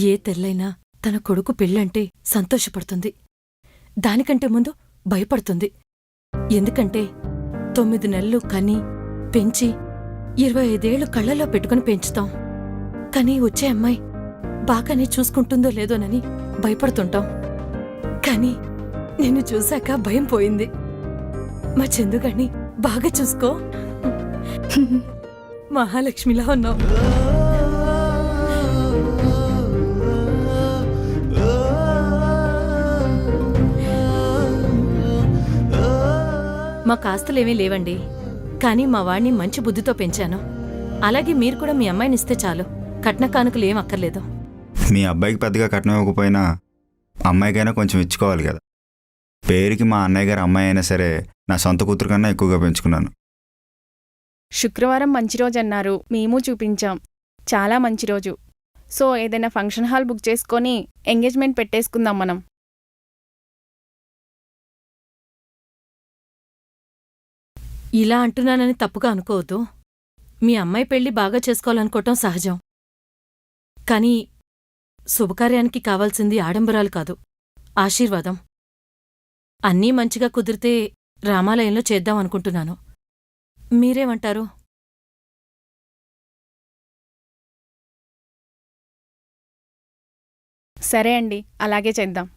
ఏ తెల్లైనా తన కొడుకు పెళ్ళంటే సంతోషపడుతుంది. దానికంటే ముందు భయపడుతుంది. ఎందుకంటే 9 నెలలు కని పెంచి 25 ఏళ్లు కళ్లలో పెట్టుకుని పెంచుతాం. కానీ వచ్చే అమ్మాయి బాగానే చూసుకుంటుందో లేదోనని భయపడుతుంటాం. కానీ నిన్ను చూశాక భయం పోయింది. మా చందుగాణ్ణి బాగా చూసుకో. మహాలక్ష్మిలా ఉన్నావు. మా కాస్తులేమీ లేవండి, కానీ మా వాణ్ణి మంచి బుద్ధితో పెంచాను. అలాగే మీరు కూడా మీ అమ్మాయినిస్తే చాలు. కట్న కానుకలు ఏం అక్కర్లేదు. మీ అబ్బాయికి పెద్దగా కట్నం ఇవ్వకపోయినా అమ్మాయికైనా కొంచెం ఇచ్చుకోవాలి కదా. పేరుకి మా అన్నయ్య గారి అమ్మాయి అయినా సరే నా సొంత కూతురు కన్నా ఎక్కువగా పెంచుకున్నాను. శుక్రవారం మంచి రోజు అన్నారు, మేము చూపించాం. చాలా మంచి రోజు. సో ఏదైనా ఫంక్షన్ హాల్ బుక్ చేసుకొని ఎంగేజ్మెంట్ పెట్టేసుకుందాం మనం. ఇలా అంటున్నానని తప్పుగా అనుకోవద్దు. మీ అమ్మాయి పెళ్లి బాగా చేసుకోవాలనుకోవటం సహజం. కానీ శుభకార్యానికి కావాల్సింది ఆడంబరాలు కాదు, ఆశీర్వాదం. అన్నీ మంచిగా కుదిరితే రామాలయంలో చేద్దామనుకుంటున్నాను. మీరేమంటారు? సరే అండి, అలాగే చేద్దాం.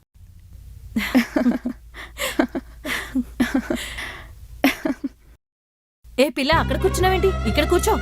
ఏ పిల్ల, అక్కడ కూర్చున్నావేంటి? ఇక్కడ కూర్చో.